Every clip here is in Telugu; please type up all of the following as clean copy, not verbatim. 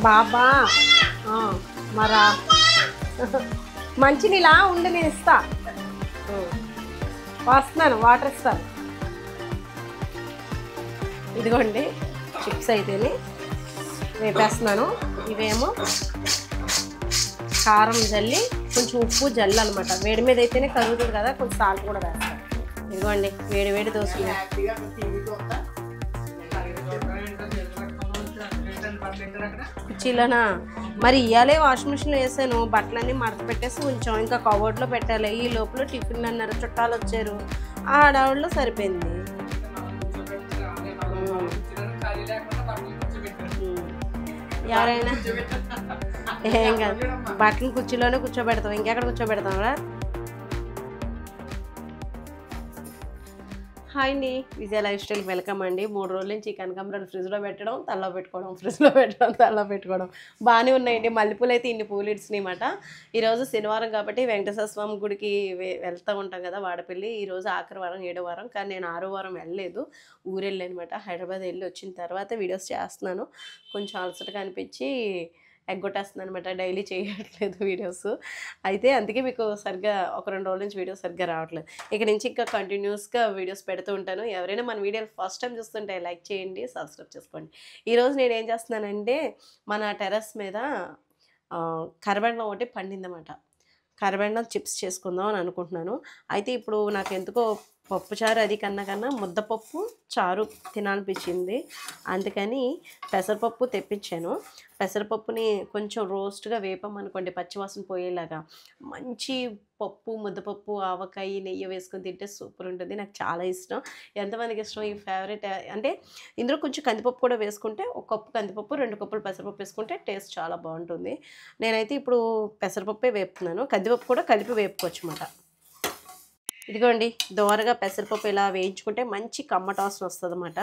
బాబా మరా మంచినీళ్ళ ఉండి నేను ఇస్తా. వస్తున్నాను, వాటర్ ఇస్తాను. ఇదిగోండి చిప్స్ అయితేనే వేపేస్తున్నాను. ఇవేమో కారం జల్లి కొంచెం ఉప్పు జల్లు అనమాట. వేడి మీద అయితేనే కరుగుతుంది కదా, కొంచెం సాల్ట్ కూడా వేస్తాను. ఇదిగోండి వేడి వేడి దోశలు. కుర్చీలోనా మరి ఇయ్యాలే వాషింగ్ మిషన్లో వేసాను. బట్టలన్నీ మడత పెట్టేసి ఉంచాం. ఇంకా కవర్డ్లో పెట్టాలి. ఈ లోపల టిఫిన్ అన్నారు, చుట్టాలు వచ్చారు. ఆ హడావుడిలో సరిపోయింది. ఎవరైనా ఏం కాదు, బట్టలు కుర్చీలోనే కూర్చోబెడతాం. ఇంకెక్కడ కూర్చోబెడతాం రా. హాయ్ అండి, విజయ లైఫ్ స్టైల్కి వెల్కమ్ అండి. 3 రోజుల నుంచి కనకాంబరాలు ఫ్రిడ్జ్లో పెట్టడం, తల్లో పెట్టుకోవడం, ఫ్రిడ్జ్లో పెట్టడం, తల్లో పెట్టుకోవడం బాగానే ఉన్నాయండి. మల్లెపూలు అయితే ఇన్ని పూలు ఇచ్చినాయన్నమాట. ఈరోజు శనివారం కాబట్టి వెంకటేశ్వర స్వామి గుడికి వెళ్తూ ఉంటాం కదా వాడపల్లి. ఈరోజు ఆఖరి వారం, 7వ వారం. కానీ నేను 6వ వారం వెళ్ళలేదు, ఊరు వెళ్ళానమాట. హైదరాబాద్ వెళ్ళి వచ్చిన తర్వాత వీడియోస్ చేస్తున్నాను. కొంచెం అలసటగా అనిపించి ఎగ్గొట్టేస్తున్నాను అనమాట. డైలీ చేయట్లేదు వీడియోస్ అయితే. అందుకే మీకు సరిగ్గా ఒక 2 రోజుల నుంచి వీడియోస్ సరిగ్గా రావట్లేదు. ఇక నుంచి ఇంకా కంటిన్యూస్గా వీడియోస్ పెడుతూ ఉంటాను. ఎవరైనా మన వీడియోలు ఫస్ట్ టైం చూస్తుంటే లైక్ చేయండి, సబ్స్క్రైబ్ చేసుకోండి. ఈరోజు నేను ఏం చేస్తున్నానంటే, మన టెర్రస్ మీద కరబెండం ఒకటి పండిందన్నమాట. కరబెండం చిప్స్ చేసుకుందాం అని అనుకుంటున్నాను. అయితే ఇప్పుడు నాకు ఎందుకో పప్పుచారు అది కన్నా ముద్దపప్పు చారు తినాలనిపించింది. అందుకని పెసరపప్పు తెప్పించాను. పెసరపప్పుని కొంచెం రోస్ట్గా వేపమనుకోండి, పచ్చివాసన పోయేలాగా. మంచి పప్పు, ముద్దపప్పు, ఆవకాయ, నెయ్యి వేసుకొని తింటే సూపర్ ఉంటుంది. నాకు చాలా ఇష్టం. ఎంతమందికి ఇష్టం ఈ ఫేవరెట్ అంటే. ఇందులో కొంచెం కందిపప్పు కూడా వేసుకుంటే, 1 కప్పు కందిపప్పు, 2 కప్పులు పెసరపప్పు వేసుకుంటే టేస్ట్ చాలా బాగుంటుంది. నేనైతే ఇప్పుడు పెసరపప్పే వేపుతున్నాను. కందిపప్పు కూడా కలిపి వేపుకోవచ్చు అన్నమాట. ఇదిగోండి దోరగా పెసరపప్పు ఇలా వేయించుకుంటే మంచి కమ్మట వాసన వస్తుంది అన్నమాట.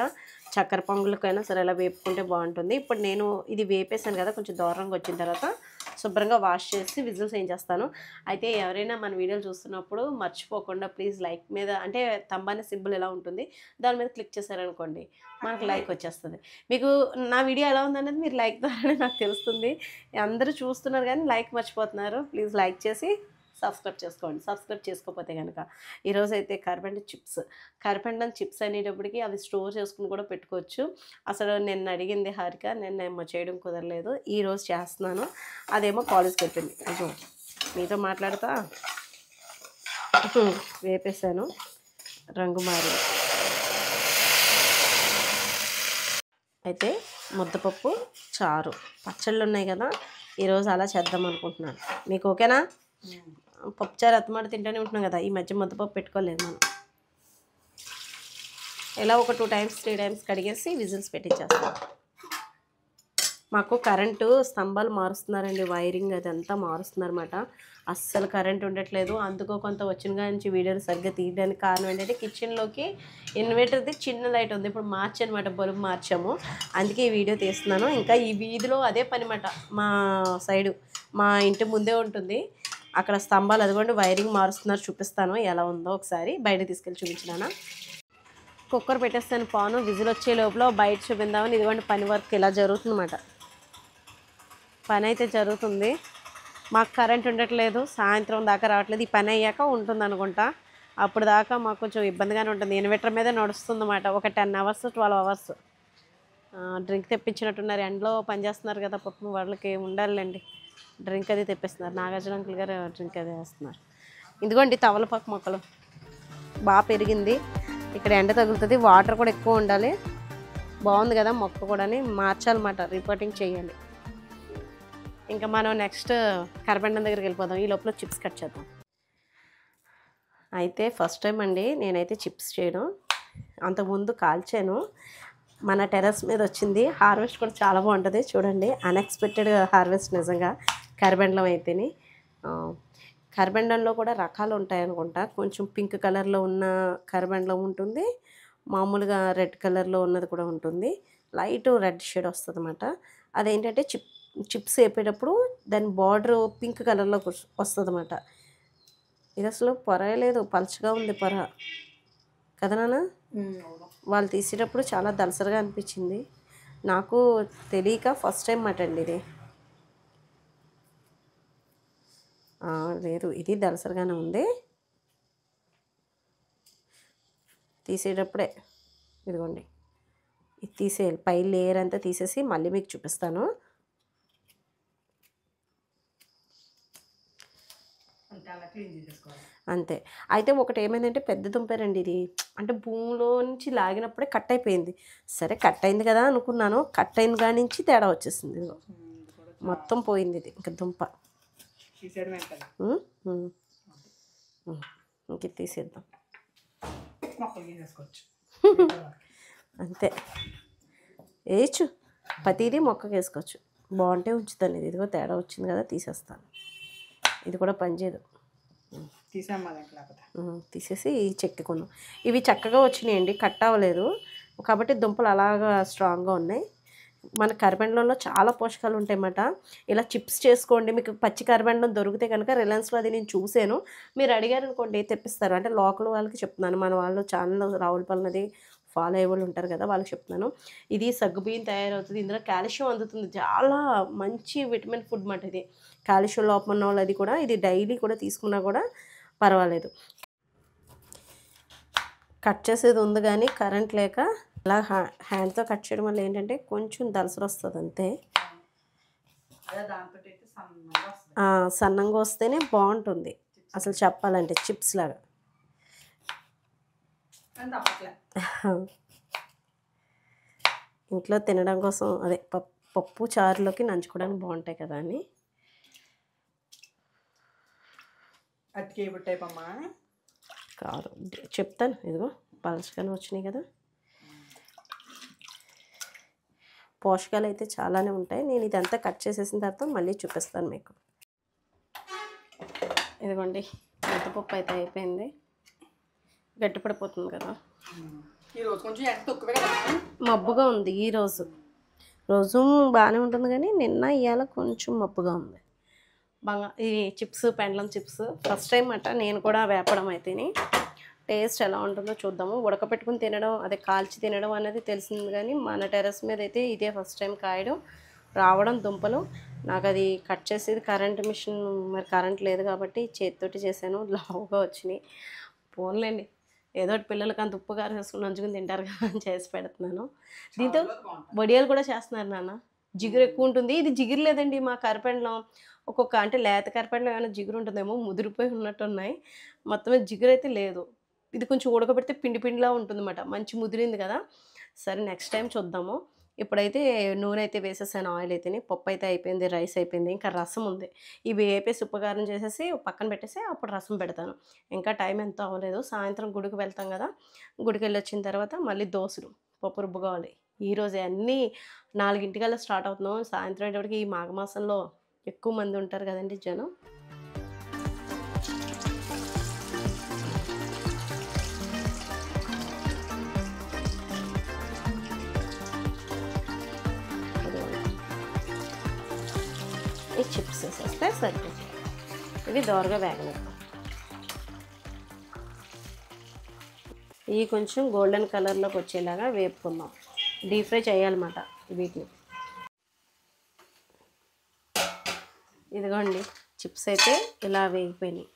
చక్కెర పొంగులకైనా సరే ఇలా వేపుకుంటే బాగుంటుంది. ఇప్పుడు నేను ఇది వేపేసాను కదా, కొంచెం దూరంగా వచ్చిన తర్వాత శుభ్రంగా వాష్ చేసి విజిల్స్ ఏం చేస్తాను. అయితే ఎవరైనా మన వీడియోలు చూస్తున్నప్పుడు మర్చిపోకుండా ప్లీజ్ లైక్ మీద, అంటే తంబానే సింబల్ ఎలా ఉంటుంది దాని మీద క్లిక్ చేశారనుకోండి, మనకు లైక్ వచ్చేస్తుంది. మీకు నా వీడియో ఎలా ఉందనేది మీరు లైక్ ద్వారానే నాకు తెలుస్తుంది. అందరూ చూస్తున్నారు కానీ లైక్ మర్చిపోతున్నారు. ప్లీజ్ లైక్ చేసి సబ్స్క్రైబ్ చేసుకోండి. సబ్స్క్రైబ్ చేసుకోకపోతే కనుక. ఈరోజు అయితే కరపెండం చిప్స్ అనేటప్పటికి అవి స్టోర్ చేసుకుని కూడా పెట్టుకోవచ్చు. అసలు నేను అడిగింది హారిక, నేనేమో చేయడం కుదరలేదు. ఈరోజు చేస్తున్నాను. అదేమో కాలేజ్కి వెళ్ళింది. అయ్యో మీతో మాట్లాడుతా వేపేసాను, రంగు మారి. అయితే ముద్దపప్పు చారు, పచ్చళ్ళు ఉన్నాయి కదా, ఈరోజు అలా చేద్దాం అనుకుంటున్నాను. మీకు ఓకేనా? పప్పుచారు అత్తమాట తింటూనే ఉంటున్నాం కదా, ఈ మధ్య ముద్దపప్పు పెట్టుకోలేదు మనం. ఇలా ఒక 2 టైమ్స్ 3 టైమ్స్ కడిగేసి విజిల్స్ పెట్టించేస్తాం. మాకు కరెంటు స్తంభాలు మారుస్తున్నారండి, వైరింగ్ అదంతా మారుస్తున్నారన్నమాట. అస్సలు కరెంట్ ఉండట్లేదు. అందుకో కొంత వచ్చిన నుంచి వీడియోలు సరిగ్గా తీయడానికి కారణం ఏంటంటే, కిచెన్లోకి ఇన్వర్టర్ది చిన్న లైట్ ఉంది, ఇప్పుడు మార్చనమాట, బల్బు మార్చాము. అందుకే ఈ వీడియో తీస్తున్నాను. ఇంకా ఈ వీధిలో అదే పని మాట. మా సైడు, మా ఇంటి ముందే ఉంటుంది అక్కడ స్తంభాలు. అదిగోండి వైరింగ్ మారుస్తున్నారు, చూపిస్తాను ఎలా ఉందో ఒకసారి. బయట తీసుకెళ్ళి చూపించినానా. కుక్కర్ పెట్టేస్తాను, పాను విజిల్ వచ్చే లోపల బయట చూపిందామని. ఇదిగోండి పని వర్క్ ఇలా జరుగుతుందన్నమాట. పని అయితే జరుగుతుంది. మాకు కరెంట్ ఉండట్లేదు, సాయంత్రం దాకా రావట్లేదు. ఈ పని అయ్యాక ఉంటుంది అనుకుంటా. అప్పుడు దాకా మాకు కొంచెం ఇబ్బందిగానే ఉంటుంది. ఇన్వర్టర్ మీద నడుస్తుందన్నమాట. ఒక 10 అవర్స్ 12 అవర్స్. డ్రింక్ తెప్పించినట్టున్నారు, ఎండలో పనిచేస్తున్నారు కదా పాపం, వాళ్ళకి ఉండాలండి. డ్రింక్ అది తెప్పిస్తున్నారు. నాగార్జున అంకుల్ గారు డ్రింక్ అది వేస్తున్నారు. ఇదిగోండి తవలపాకు మొక్కలు బాగా పెరిగింది. ఇక్కడ ఎండ తగులుతుంది, వాటర్ కూడా ఎక్కువ ఉండాలి. బాగుంది కదా మొక్క కూడా, మార్చాలన్నమాట, రిపోర్టింగ్ చేయాలి. ఇంకా మనం నెక్స్ట్ కరబెండం దగ్గరికి వెళ్ళిపోదాం. ఈ లోపల చిప్స్ కట్ చేద్దాం. అయితే ఫస్ట్ టైం అండి నేనైతే చిప్స్ చేయడం. అంతకుముందు కాల్చాను, మన టెర్రస్ మీద వచ్చింది. హార్వెస్ట్ కూడా చాలా బాగుంటుంది చూడండి. అన్ఎక్స్పెక్టెడ్ హార్వెస్ట్ నిజంగా కరబెండం అయితేనే. కరబెండంలో కూడా రకాలు ఉంటాయి అనుకుంటా. కొంచెం పింక్ కలర్లో ఉన్న కరబెండం ఉంటుంది, మామూలుగా రెడ్ కలర్లో ఉన్నది కూడా ఉంటుంది. లైట్ రెడ్ షేడ్ వస్తుంది అన్నమాట. అదేంటంటే చిప్స్ వేపేటప్పుడు దాని బార్డర్ పింక్ కలర్లో వస్తుంది అన్నమాట. ఇది అసలు పొర లేదు, పలుచగా ఉంది పొర కదా నాన్న. వాళ్ళు తీసేటప్పుడు చాలా దలసరిగా అనిపించింది. నాకు తెలియక ఫస్ట్ టైం మాట అండి ఇది. లేదు, ఇది దలసరిగానే ఉంది. తీసేటప్పుడే ఇదిగోండి, ఇది తీసేయాలి. పై లేయర్ అంతా తీసేసి మళ్ళీ మీకు చూపిస్తాను. అంతే. అయితే ఒకటి ఏమైందంటే పెద్ద దుంపేనండి ఇది. అంటే భూమిలో నుంచి లాగినప్పుడే కట్ అయిపోయింది. సరే కట్ అయింది కదా అనుకున్నాను. కట్ అయిన కాడి నుంచి తేడా వచ్చేసింది. ఇదిగో మొత్తం పోయింది ఇది ఇంకా దుంప. ఇంక తీసేద్దాం. అంతే, వేయచ్చు. ప్రతిదీ మొక్కకి వేసుకోవచ్చు. బాగుంటే ఉంచుతాను. ఇది ఇదిగో తేడా వచ్చింది కదా తీసేస్తాను. ఇది కూడా పనిచేయదు. తీసేసి చెక్కుకున్నాం. ఇవి చక్కగా వచ్చినాయండి, కట్ అవ్వలేదు కాబట్టి దుంపలు అలాగా స్ట్రాంగ్గా ఉన్నాయి. మన కరిబెండలంలో చాలా పోషకాలు ఉంటాయన్నమాట. ఇలా చిప్స్ చేసుకోండి. మీకు పచ్చి కరిబెండలం దొరికితే కనుక రిలయన్స్లో అది నేను చూశాను. మీరు అడిగారు అనుకోండి తెప్పిస్తారు. అంటే లోకల్ వాళ్ళకి చెప్తున్నాను, మన వాళ్ళు ఛానల్ రావులపల్లిది ఫాలో అయ్యే వాళ్ళు ఉంటారు కదా, వాళ్ళకి చెప్తున్నాను. ఇది సగ్గుబియ్యం తయారవుతుంది. ఇందులో కాల్షియం అందుతుంది. చాలా మంచి విటమిన్ ఫుడ్ మాట ఇది. కాల్షియం లోపం ఉన్న వాళ్ళు అది కూడా ఇది డైలీ కూడా తీసుకున్నా కూడా పర్వాలేదు. కట్ చేసేది ఉంది కానీ కరెంట్ లేక అలా హ్యాండ్తో కట్ చేయడం వల్ల ఏంటంటే కొంచెం దలసరి వస్తుంది అంతే. సన్నంగా వస్తేనే బాగుంటుంది అసలు చెప్పాలంటే, చిప్స్ లాగా. ఇంట్లో తినడం కోసం అదే పప్పు చారులోకి నంచుకోవడానికి బాగుంటాయి కదా అని. కాదు చెప్తాను, ఇదిగో పలచగానే వచ్చినాయి కదా. పోషకాలు అయితే చాలానే ఉంటాయి. నేను ఇదంతా కట్ చేసేసిన తర్వాత మళ్ళీ చూపిస్తాను మీకు. ఇదిగోండి ముద్దపప్పు అయితే అయిపోయింది. గట్టిపడిపోతుంది కదా. ఈరోజు కొంచెం ఎండ తక్కువే కదా, మబ్బుగా ఉంది. ఈరోజు రోజు బాగానే ఉంటుంది కానీ నిన్న ఇవాళ కొంచెం మబ్బుగా ఉంది. బాగా ఈ చిప్స్, పెండలం చిప్స్ ఫస్ట్ టైం అట నేను కూడా వేపడం అయితేనే. టేస్ట్ ఎలా ఉంటుందో చూద్దాము. ఉడకపెట్టుకుని తినడం, అదే కాల్చి తినడం అనేది తెలిసింది కానీ మన టెర్రస్ మీద అయితే ఇదే ఫస్ట్ టైం కాయడం రావడం దుంపలు. నాకు అది కట్ చేసేది కరెంట్ మిషన్, మరి కరెంట్ లేదు కాబట్టి చేతితోటి చేశాను. లావుగా వచ్చినాయి. పోన్లేండి, ఏదో పిల్లలకి అంత ఉప్పు కారం వేసుకుని నంచుకుని తింటారు కదా అని చేసి పెడుతున్నాను. దీంతో వడియాలు కూడా చేస్తున్నారు నాన్న. జిగురు ఎక్కువ ఉంటుంది. ఇది జిగురు లేదండి మా కరిపెండలం. ఒక్కొక్క అంటే లేత కరిపెండలం ఏమైనా జిగురు ఉంటుందేమో, ముదిరిపోయి ఉన్నట్టు ఉన్నాయి. మొత్తం జిగురు అయితే లేదు. ఇది కొంచెం ఉడకబెడితే పిండి పిండిలా ఉంటుందన్నమాట. మంచి ముదిరింది కదా. సరే నెక్స్ట్ టైం చూద్దాము. ఇప్పుడైతే నూనె అయితే వేసేసాను, ఆయిల్ అయితేనే. పప్పు అయితే అయిపోయింది, రైస్ అయిపోయింది, ఇంకా రసం ఉంది. ఇవి వేపేసి ఉప్పుకారం చేసేసి పక్కన పెట్టేసి అప్పుడు రసం పెడతాను. ఇంకా టైం ఎంతో అవ్వలేదు. సాయంత్రం గుడికి వెళ్తాం కదా, గుడికి వెళ్ళి వచ్చిన తర్వాత మళ్ళీ దోశలు పప్పు రుబ్బుకోవాలి. ఈరోజే అన్నీ 4 స్టార్ట్ అవుతున్నాం. సాయంత్రం అయ్యేటప్పటికి ఈ మాఘమాసంలో ఎక్కువ మంది ఉంటారు కదండి జనం. ఈ చిప్స్ వేసేస్తే సరిపోతుంది. ఇవి దోరగా వేగలేదు. ఇవి కొంచెం గోల్డెన్ కలర్లోకి వచ్చేలాగా వేపుకుందాం. డీప్ ఫ్రై చేయాలన్నమాట వీటిని. ఇదిగోండి చిప్స్ అయితే ఇలా వేగిపోయినాయి.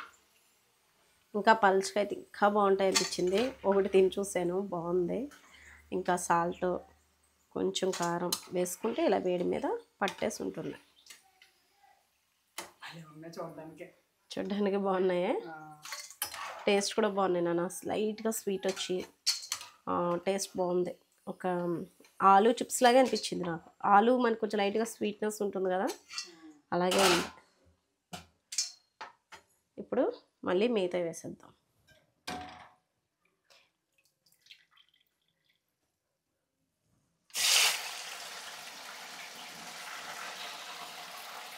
ఇంకా పలుచగా అయితే ఇంకా బాగుంటాయి అనిపించింది. ఒకటి తిని చూసాను, బాగుంది. ఇంకా సాల్ట్, కొంచెం కారం వేసుకుంటే ఇలా వేడి మీద పట్టేసి ఉంటుంది. చూడ్డానికి బాగున్నాయే, టేస్ట్ కూడా బాగున్నాయి నాన్న. లైట్గా స్వీట్ వచ్చి టేస్ట్ బాగుంది. ఒక ఆలు చిప్స్ లాగే అనిపించింది నాకు. ఆలు మనకు కొంచెం లైట్గా స్వీట్నెస్ ఉంటుంది కదా, అలాగే ఉంది. ఇప్పుడు మళ్ళీ మిగతా వేసేద్దాం.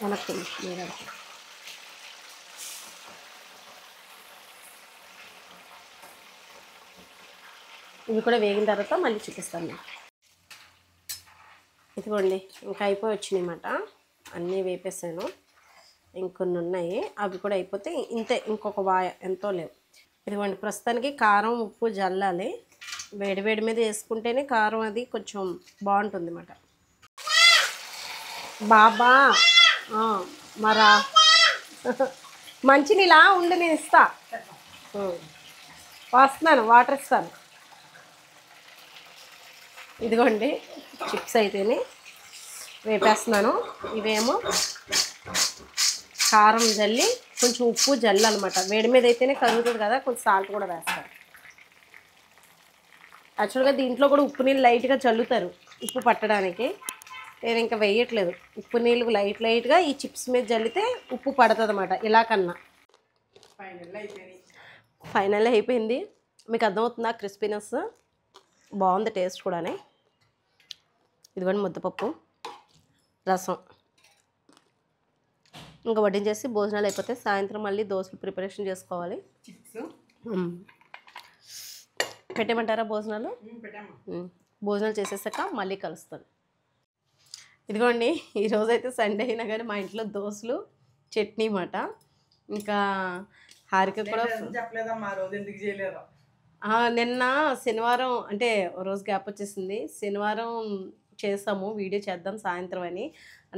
వెనక్కి ఇవి కూడా వేగిన తర్వాత మళ్ళీ చూపిస్తాను. ఇదిగోండి ఇంకా అయిపోయి వచ్చినాయి అన్నమాట. అన్నీ వేపేసాను, ఇంకొన్ని ఉన్నాయి. అవి కూడా అయిపోతే ఇంతే, ఇంకొక వాయ ఎంతో లేవు. ఇదిగోండి ప్రస్తుతానికి కారం ఉప్పు జల్లాలి. వేడి వేడి మీద వేసుకుంటేనే కారం అది కొంచెం బాగుంటుంది అన్నమాట. బాబా మరా మంచినీళ్ళ ఉండి నేను ఇస్తా. వస్తున్నాను, వాటర్ ఇస్తాను. ఇదిగోండి చిప్స్ అయితేనే వేపేస్తున్నాను. ఇవేమో కారం జల్లి కొంచెం ఉప్పు జల్లి అనమాట. వేడి మీద అయితేనే కరుగుతుంది కదా, కొంచెం సాల్ట్ కూడా వేస్తారు. యాక్చువల్గా దీంట్లో కూడా ఉప్పు నీళ్ళు లైట్గా చల్లుతారు ఉప్పు పట్టడానికి. నేను ఇంకా వేయట్లేదు. ఉప్పు నీళ్ళు లైట్గా ఈ చిప్స్ మీద జల్లితే ఉప్పు పడుతుంది అన్నమాట. ఇలా కన్నా ఫైనల్ అయిపోయింది. మీకు అర్థమవుతుందా క్రిస్పీనెస్? బాగుంది టేస్ట్ కూడా. ఇదిగోండి ముద్దపప్పు, రసం. ఇంకా వడ్డించేసి భోజనాలు అయిపోతే సాయంత్రం మళ్ళీ దోశలు ప్రిపరేషన్ చేసుకోవాలి. పెట్టేమంటారా భోజనాలు? భోజనాలు చేసేసాక మళ్ళీ కలుస్తాను. ఇదిగోండి ఈరోజైతే సండే అయినా కానీ మా ఇంట్లో దోశలు చట్నీ మాట. ఇంకా హారిక కూడా నిన్న శనివారం అంటే రోజు గ్యాప్ వచ్చేసింది. శనివారం చేసాము, వీడియో చేద్దాం సాయంత్రం అని.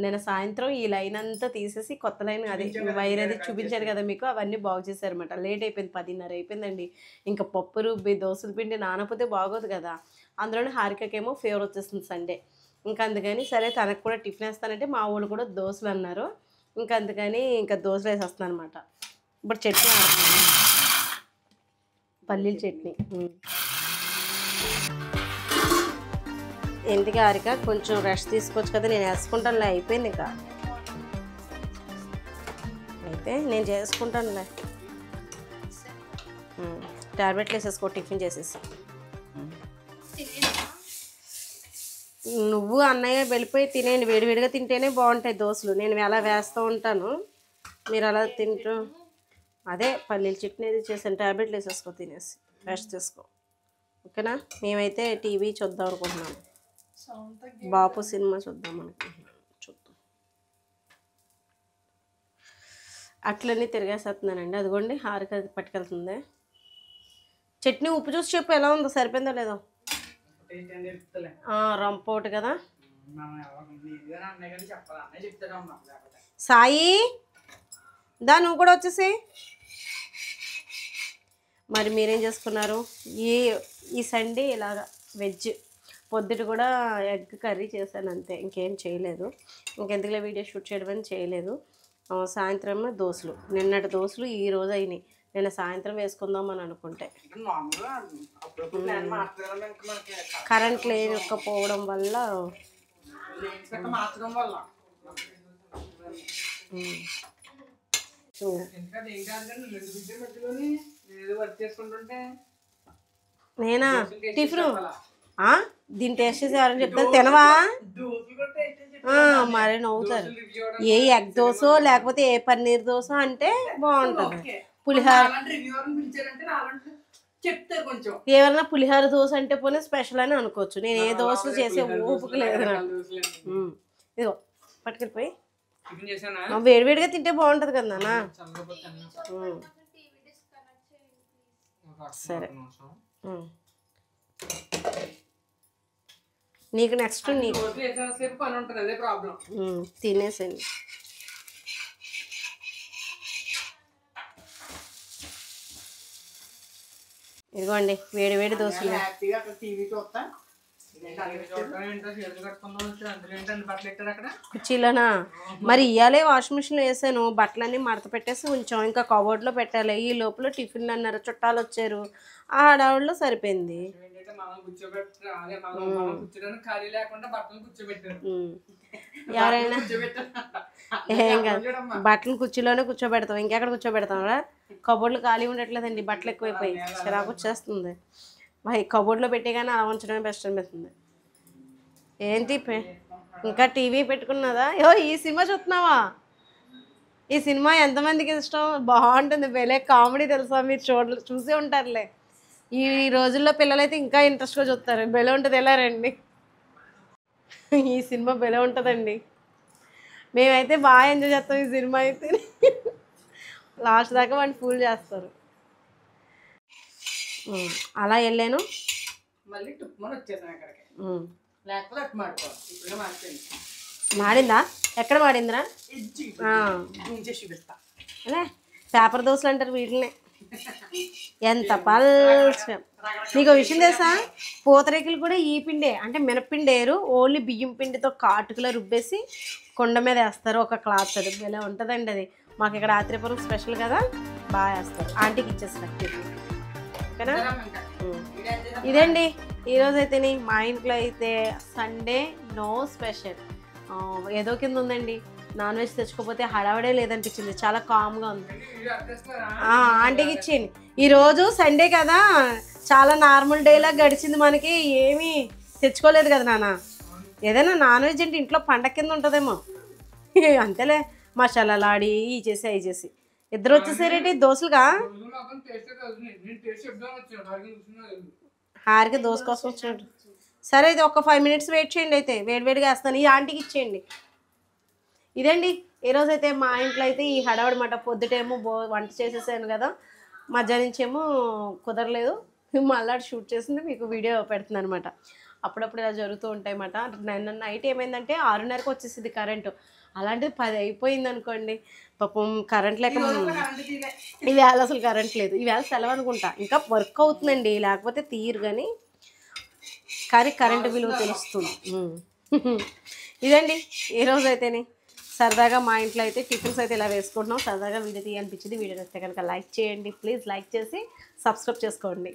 నేను సాయంత్రం ఈ లైన్ అంతా తీసేసి కొత్త లైన్ అది వైర్ అది చూపించారు కదా మీకు, అవన్నీ బాగు చేశారనమాట. లేట్ అయిపోయింది, 10:30 అయిపోయిందండి. ఇంకా పప్పు రుబ్బి దోశల పిండి నానపోతే బాగోదు కదా. అందులోనే హారికకేమో ఫీవర్ వచ్చేస్తుంది సండే. ఇంకా అందుకని సరే తనకు కూడా టిఫిన్ వేస్తానంటే మా వాళ్ళు కూడా దోశలు అన్నారు. ఇంకా అందుకని ఇంకా దోశలు వేసేస్తున్నాను అనమాట. ఇప్పుడు చట్నీ ఆడుతున్నాను, పల్లీల చట్నీ. ఎందుకు హారిక కొంచెం రెస్ట్ తీసుకోవచ్చు కదా, నేను వేసుకుంటానులే. అయిపోయింది ఇంకా, అయితే నేను చేసుకుంటానులే. టాబ్లెట్లు వేసేసుకో, టిఫిన్ చేసేసి. నువ్వు అన్నయ్య వెళ్ళిపోయి తినేయండి, వేడివేడిగా తింటేనే బాగుంటాయి దోశలు. నేను అలా వేస్తూ ఉంటాను, మీరు అలా తింటూ. అదే పల్లీల చట్నీ అది చేసాను. టాబ్లెట్లు వేసేసుకో, తినేసి రెస్ట్ చేసుకో, ఓకేనా? మేమైతే టీవీ చూద్దాం అనుకుంటున్నాము, బాపు సినిమా చూద్దాం అనుకుంటున్నాను. చూద్దాం. అట్లన్నీ తిరిగేసేస్తున్నానండి. అదిగోండి హారిక పట్టుకెళ్తుంది. చట్నీ ఉప్పు చూసి చెప్పు ఎలా ఉందో, సరిపోయిందో లేదో. రంపోటు కదా. సాయి దా నువ్వు కూడా వచ్చేసి. మరి మీరేం చేసుకున్నారు ఈ సండే? ఇలాగా వెజ్. పొద్దుట కూడా ఎగ్ కర్రీ చేశాను అంతే, ఇంకేం చేయలేదు. ఇంకెందుకులే వీడియో షూట్ చేయడం అని చేయలేదు. సాయంత్రం దోశలు, నిన్నటి దోశలు ఈ రోజు అయినాయి. నేను సాయంత్రం వేసుకుందాం అని అనుకుంటే కరెంట్ లేకపోవడం వల్ల నేనా టిఫిన్ దీన్ని టేస్ట్ చేసేవారని చెప్తాను, తినవా? మరి నవ్వుతారు. ఏ ఎగ్ దోశ లేకపోతే ఏ పన్నీర్ దోశ అంటే బాగుంటుంది. పులిహార ఏమన్నా పులిహార దోశ అంటే పోనీ స్పెషల్ అని అనుకోవచ్చు. నేను ఏ దోశ చేసే ఓపిక లేదు నాకు. ఇదిగో పట్టుకెళ్ళిపోయి వేడివేడిగా తింటే బాగుంటుంది కదా నాన్న. సరే నీకు నెక్స్ట్ నీకు తినేసండి. ఇదిగోండి వేడి వేడి దోశలు. కుర్చీలోనా? మరి ఇయ్యాలే వాషింగ్ మిషన్లో వేసాను, బట్టలన్నీ మడత పెట్టేసి ఉంచాం. ఇంకా కబోర్డ్లో పెట్టాలి. ఈ లోపల టిఫిన్ అన్నారు, చుట్టాలు వచ్చారు, ఆ హడావుడిలో సరిపోయింది. ఎవరైనా ఏం కాదు, బట్టలు కుర్చీలోనే కూర్చోబెడతాం, ఇంకెక్కడ కూర్చోబెడతాం రా. కబోర్డ్లు ఖాళీ ఉండట్లేదండి, బట్టలు ఎక్కువైపోయి చిరాకు వచ్చేస్తుంది. కబోర్డ్లో పెట్టే కానీ అలా ఉంచడమే బెస్ట్ అనిపిస్తుంది. ఏంటి ఇంకా టీవీ పెట్టుకున్నదా? ఈ సినిమా చూస్తున్నావా? ఈ సినిమా ఎంతమందికి ఇష్టం? బాగుంటుంది, భలే కామెడీ తెలుసా. మీరు చూసే ఉంటారులే. ఈ రోజుల్లో పిల్లలైతే ఇంకా ఇంట్రెస్ట్గా చూస్తారు. భలే ఉంటుంది, ఎలా రండి. ఈ సినిమా భలే ఉంటుందండి. మేమైతే బాగా ఎంజాయ్ చేస్తాం ఈ సినిమా అయితే. లాస్ట్ దాకా వాడిని ఫూల్ చేస్తారు. అలా వెళ్ళాను, మళ్ళీ టుక్మని వచ్చేసాను ఇక్కడికి. లేకపోతే అటు మాడిపోవాలి. ఇప్పుడే మాడిపోయింది. మాడిందా? ఎక్కడ వాడిందిరా ఇజ్జి ఆ, నుంచి చూపిస్తా అదే పేపర్ దోశలు అంటారు వీటినే. ఎంత పల్చ. నీకు విషయం తెలుసా, పూతరేకులు కూడా ఈ పిండే, అంటే మినప్పిండి వేరు, ఓన్లీ బియ్యం పిండితో కాటుకులో రుబ్బేసి కొండ మీద వేస్తారు ఒక క్లాత్. అది ఇలా ఉంటుందండి. అది మాకు ఇక్కడ ఆత్రేయపురం స్పెషల్ కదా, బాగా వేస్తారు. ఆంటీకి ఇచ్చేస్తారు ఓకేనా. ఇదండి ఈరోజు అయితేనే మా ఇంట్లో అయితే సండే నో స్పెషల్. ఏదో కింద ఉందండి, నాన్ వెజ్ తెచ్చుకోకపోతే హడావడే లేదనిపించింది, చాలా కామ్గా ఉంది. ఆంటీకి ఇచ్చేయండి. ఈరోజు సండే కదా, చాలా నార్మల్ డేలా గడిచింది మనకి, ఏమీ తెచ్చుకోలేదు కదా నాన్న. ఏదైనా నాన్ వెజ్ అంటే ఇంట్లో పండగ కింద ఉంటుందేమో. అంతేలే, మసాలాలు ఆడి ఈ చేసి అవి చేసి ఇద్దరు వచ్చేసారేంటి దోశలుగా. హారిక దోశ కోసం వచ్చినట్టు. సరే ఇది ఒక 5 minutes వెయిట్ చేయండి, అయితే వేడివేడిగా వేస్తాను. ఈ ఆంటీకి ఇచ్చేయండి. ఇదండి ఈరోజు అయితే మా ఇంట్లో అయితే ఈ హడావడి మాట. పొద్దుటేమో వంట చేసేసాను కదా, మధ్యాహ్నం నుంచేమో కుదరలేదు, మళ్ళీ షూట్ చేసింది మీకు వీడియో పెడుతుంది అనమాట. అప్పుడప్పుడు ఇలా జరుగుతూ ఉంటాయి అన్నమాట. నిన్న నైట్ ఏమైందంటే 6:30కి వచ్చేసింది కరెంటు. అలాంటిది 10 అయిపోయింది అనుకోండి. పాపం కరెంట్ లేక ఈవేళ అసలు కరెంట్ లేదు. ఈవేళ సెలవు అనుకుంటా, ఇంకా వర్క్ అవుతుందండి, లేకపోతే తీరు కానీ కరెంటు విలువ తెలుస్తుంది. ఇదండి ఈరోజు అయితేనే సరదాగా మా ఇంట్లో అయితే టిఫిన్స్ అయితే ఇలా వేసుకుంటున్నాం. సరదాగా వీడియో తీయాలనిపించింది. వీడియో నచ్చితే కనుక లైక్ చేయండి ప్లీజ్, లైక్ చేసి సబ్స్క్రైబ్ చేసుకోండి.